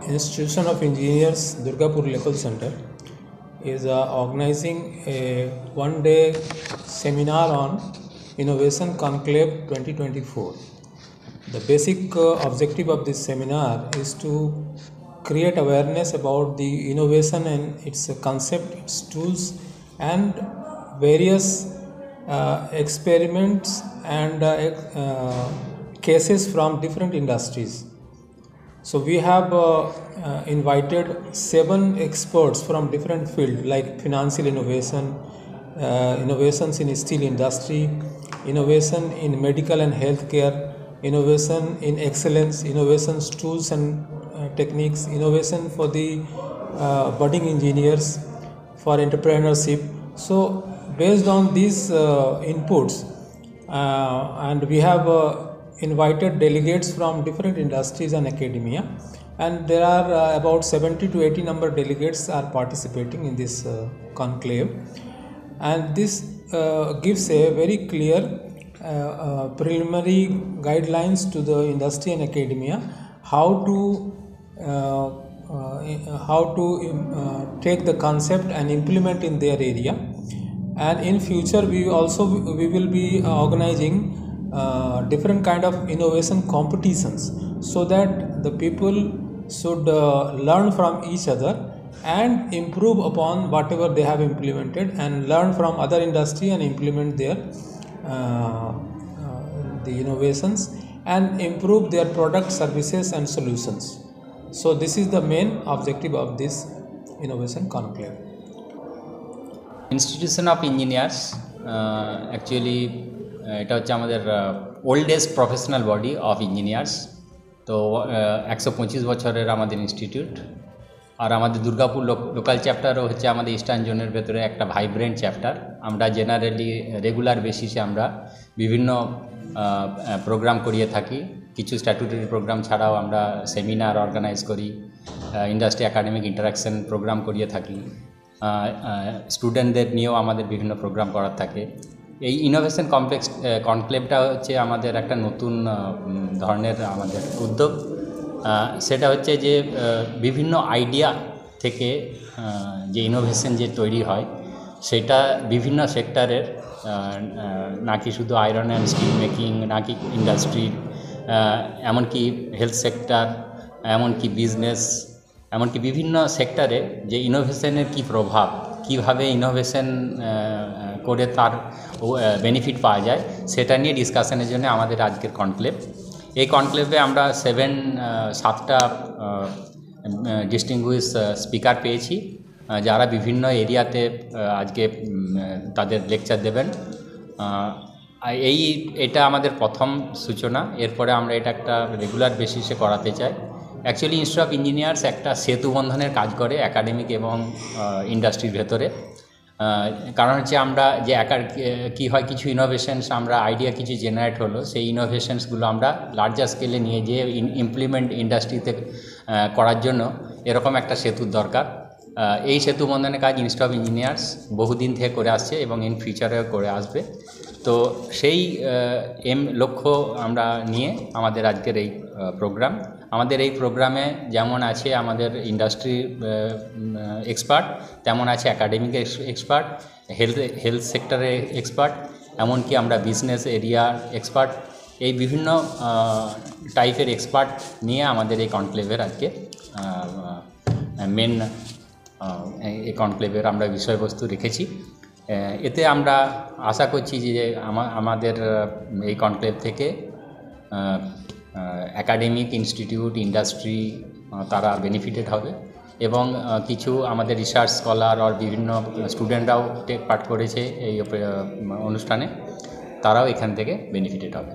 Institution of Engineers, Durgapur Local Center, is organizing a one-day seminar on Innovation Conclave 2024. The basic objective of this seminar is to create awareness about the innovation and its concept, its tools, and various experiments and cases from different industries. So we have invited 7 experts from different fields like financial innovation, innovations in steel industry, innovation in medical and healthcare, innovation in excellence, innovations tools and techniques, innovation for the budding engineers, for entrepreneurship. So based on these inputs, and we have invited delegates from different industries and academia, and there are about 70 to 80 number delegates are participating in this conclave, and this gives a very clear preliminary guidelines to the industry and academia how to take the concept and implement in their area. And in future we will be organizing different kind of innovation competitions, so that the people should learn from each other and improve upon whatever they have implemented, and learn from other industry and implement their the innovations and improve their product, services and solutions. So this is the main objective of this innovation conclave. Institution of Engineers actually এটা হচ্ছে আমাদের oldest professional body of engineers. তো 125 বছরের আমাদের institute, আর আমাদের Durgapur local চ্যাপ্টারও হচ্ছে আমাদের eastern জোনের ভেতরে একটা ভাইব্রেন্ট চ্যাপ্টার। আমরা জেনারেলি রেগুলার বেসিসে আমরা বিভিন্ন প্রোগ্রাম করিয়ে থাকি। কিছু স্ট্যাটুটরি প্রোগ্রাম ছাড়াও আমরা সেমিনার অর্গানাইজ করি, ইন্ডাস্ট্রি একাডেমিক ইন্টারাকশন প্রোগ্রাম করিয়ে থাকি, স্টুডেন্টদের নিয়েও আমাদের বিভিন্ন প্রোগ্রাম করার থাকে। এই ইনোভেশন কনক্লেভটা হচ্ছে আমাদের একটা নতুন ধরনের আমাদের উদ্যোগ। সেটা হচ্ছে যে বিভিন্ন আইডিয়া থেকে যে ইনোভেশন যে তৈরি হয় সেটা বিভিন্ন সেক্টরের, নাকি শুধু আয়রন অ্যান্ড স্টিল মেকিং, নাকি ইন্ডাস্ট্রি, এমনকি হেলথ সেক্টর, এমনকি বিজনেস, এমনকি বিভিন্ন সেক্টরে যে ইনোভেশনের কী প্রভাব, কীভাবে ইনোভেশন করে তার বেনিফিট পাওয়া যায়, সেটা নিয়ে ডিসকাশনের জন্য আমাদের আজকের কনক্লেভ। এই কনক্লেভে আমরা 7টা ডিস্টিংগুইশ স্পিকার পেয়েছি, যারা বিভিন্ন এরিয়াতে আজকে তাদের লেকচার দেবেন। এটা আমাদের প্রথম সূচনা। এরপরে আমরা এটা একটা রেগুলার বেসিসে করাতে চাই। অ্যাকচুয়ালি ইনস্টিটিউট অফ ইঞ্জিনিয়ার্স একটা সেতু বন্ধনের কাজ করে একাডেমিক এবং ইন্ডাস্ট্রির ভেতরে। কারণ হচ্ছে আমরা যে কী হয়, কিছু ইনোভেশনস আমরা আইডিয়া কিছু জেনারেট হলো, সেই ইনোভেশনসগুলো আমরা লার্জার স্কেলে নিয়ে যেয়ে ইমপ্লিমেন্ট ইন্ডাস্ট্রিতে করার জন্য এরকম একটা সেতুর দরকার। এই সেতু বন্ধনের কাজ ইনস্টিটিউট অফ ইঞ্জিনিয়ার্স বহুদিন থেকে করে আসছে এবং ইন ফিউচারেও করে আসবে। তো সেই লক্ষ্য আমরা নিয়ে আমাদের আজকের এই প্রোগ্রাম। আমাদের এই প্রোগ্রামে যেমন আছে আমাদের ইন্ডাস্ট্রি এক্সপার্ট, তেমন আছে একাডেমিক এক্সপার্ট, হেলথ সেক্টরে এক্সপার্ট, এমনকি আমরা বিজনেস এরিয়ার এক্সপার্ট, এই বিভিন্ন টাইপের এক্সপার্ট নিয়ে আমাদের এই কনক্লেভের আজকে মেন এই কনক্লেভের আমরা বিষয়বস্তু রেখেছি। এতে আমরা আশা করছি যে আমাদের এই কনক্লেভ থেকে একাডেমিক ইনস্টিটিউট, ইন্ডাস্ট্রি তারা বেনিফিটেড হবে, এবং কিছু আমাদের রিসার্চ স্কলার আর বিভিন্ন স্টুডেন্টরাও টেক পার্ট করেছে এই অনুষ্ঠানে, তারাও এখান থেকে বেনিফিটেড হবে।